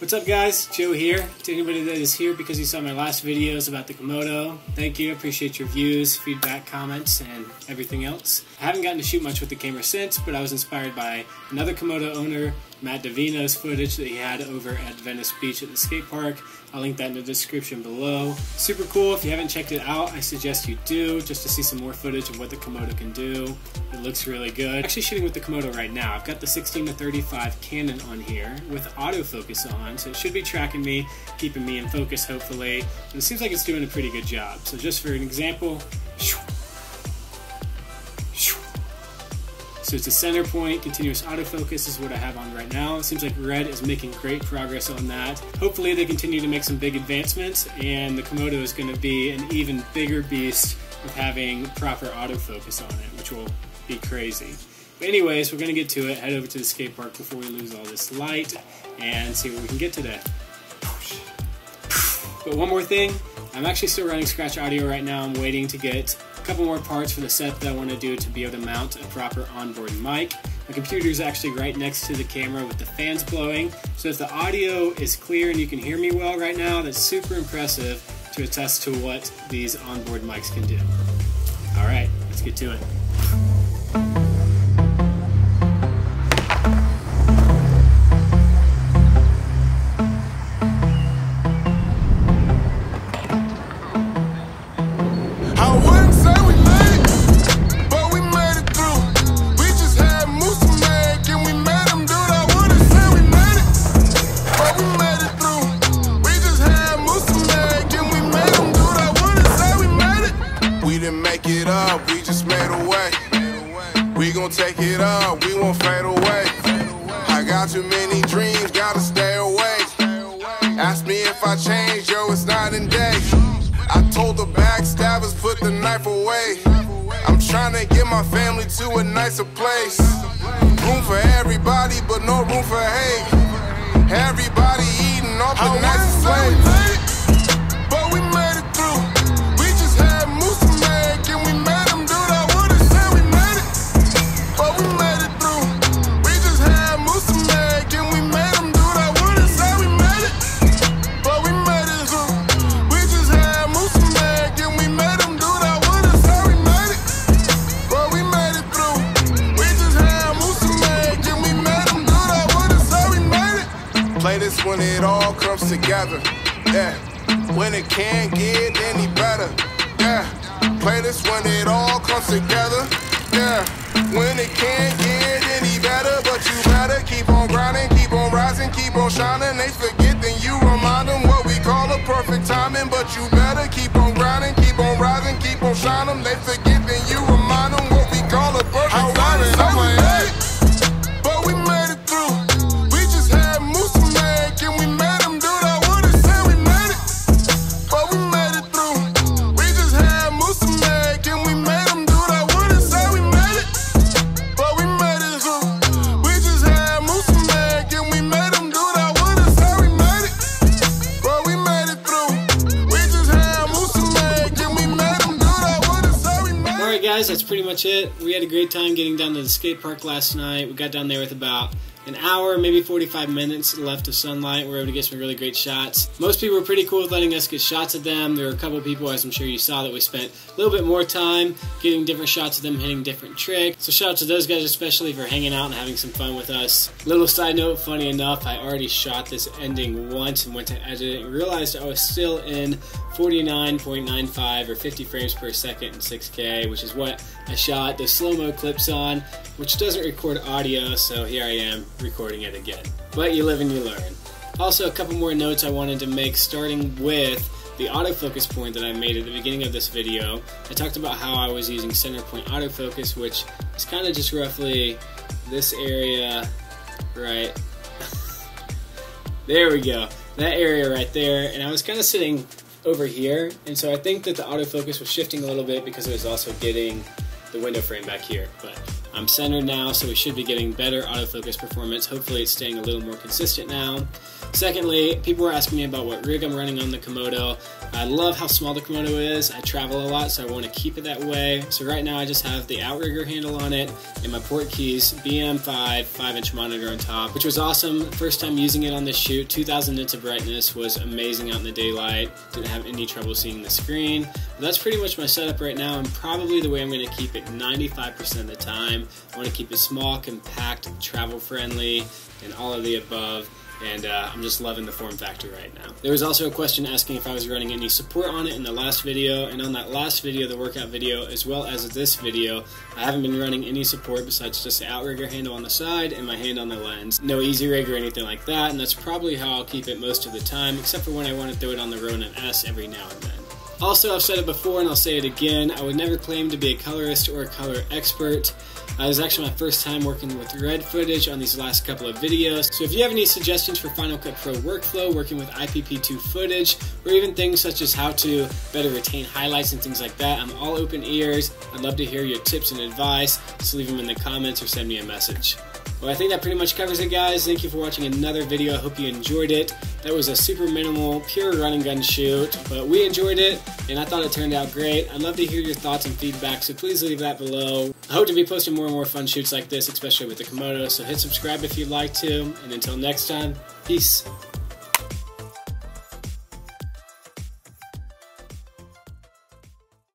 What's up guys, Joe here. To anybody that is here because you saw my last videos about the Komodo, thank you, appreciate your views, feedback, comments, and everything else. I haven't gotten to shoot much with the camera since, but I was inspired by another Komodo owner, Matt Devino's footage that he had over at Venice Beach at the skate park. I'll link that in the description below. Super cool. If you haven't checked it out, I suggest you do, just to see some more footage of what the Komodo can do. It looks really good. I'm actually shooting with the Komodo right now. I've got the 16-35 Canon on here with autofocus on, so it should be tracking me, keeping me in focus hopefully. And it seems like it's doing a pretty good job. So just for an example, so it's a center point, continuous autofocus is what I have on right now. It seems like Red is making great progress on that. Hopefully they continue to make some big advancements and the Komodo is going to be an even bigger beast with having proper autofocus on it, which will be crazy. But anyways, we're going to get to it, head over to the skate park before we lose all this light and see what we can get today. But one more thing, I'm actually still running scratch audio right now. I'm waiting to get a couple more parts for the set that I want to do to be able to mount a proper onboard mic. My computer is actually right next to the camera with the fans blowing, so if the audio is clear and you can hear me well right now, that's super impressive to attest to what these onboard mics can do. Alright, let's get to it. Take it up, we won't fade away. I got too many dreams, gotta stay awake. Ask me if I changed, yo, it's night and day. I told the backstabbers, put the knife away. I'm trying to get my family to a nicer place. Room for everybody, but no room for hate. Everybody eating off the nicest plate. But we made it through. We just had moose to make, and we made them do that. When it all comes together, yeah. When it can't get any better, yeah. Play this when it all comes together, yeah. When it can't get any better, but you better keep on grinding, keep on rising, keep on shining. They forget, then you remind them what we call a perfect timing. But you better keep on grinding, keep on rising, keep on shining. They forget, then you remind them what we call a perfect timing. But we made it through. We just had moose to make, and we made them do that. Wouldn't say we made it, but we made it through. We just had moose to make, and we made them do that. Wouldn't say we made it, but we made it through. We just had moose to make, and we made them do that. Wouldn't say we made it, but we made it through. We just had moose to make, and we made them do that. Wouldn't say we made it. Alright guys, that's pretty much it. We had a great time getting down to the skate park last night. We got down there with about an hour, maybe 45 minutes left of sunlight. We were able to get some really great shots. Most people were pretty cool with letting us get shots of them. There were a couple of people, as I'm sure you saw, that we spent a little bit more time getting different shots of them hitting different tricks. So shout out to those guys especially for hanging out and having some fun with us. Little side note, funny enough, I already shot this ending once and went to edit it and realized I was still in 49.95 or 50 frames per second in 6K, which is what I shot the slow-mo clips on, which doesn't record audio, so here I am recording it again. But you live and you learn. Also, a couple more notes I wanted to make, starting with the autofocus point that I made at the beginning of this video. I talked about how I was using center point autofocus, which is kind of just roughly this area, right? There we go. That area right there, and I was kind of sitting over here, and so I think that the autofocus was shifting a little bit because it was also getting the window frame back here. But I'm centered now, so we should be getting better autofocus performance. Hopefully it's staying a little more consistent now. Secondly, people were asking me about what rig I'm running on the Komodo. I love how small the Komodo is. I travel a lot, so I want to keep it that way. So right now I just have the outrigger handle on it and my port keys, BM5 5-inch monitor on top, which was awesome. First time using it on this shoot, 2000 nits of brightness, was amazing out in the daylight. Didn't have any trouble seeing the screen. But that's pretty much my setup right now, and probably the way I'm going to keep it 95% of the time. I want to keep it small, compact, travel friendly, and all of the above. And I'm just loving the form factor right now. There was also a question asking if I was running any support on it in the last video, and on that last video, the workout video, as well as this video, I haven't been running any support besides just the outrigger handle on the side and my hand on the lens. No easy rig or anything like that, and that's probably how I'll keep it most of the time, except for when I want to throw it on the Ronin S every now and then. Also, I've said it before and I'll say it again, I would never claim to be a colorist or a color expert. It was actually my first time working with red footage on these last couple of videos. So if you have any suggestions for Final Cut Pro workflow, working with IPP2 footage, or even things such as how to better retain highlights and things like that, I'm all open ears. I'd love to hear your tips and advice. Just leave them in the comments or send me a message. Well, I think that pretty much covers it, guys. Thank you for watching another video. I hope you enjoyed it. That was a super minimal, pure run and gun shoot, but we enjoyed it, and I thought it turned out great. I'd love to hear your thoughts and feedback, so please leave that below. I hope to be posting more and more fun shoots like this, especially with the Komodo, so hit subscribe if you'd like to, and until next time, peace.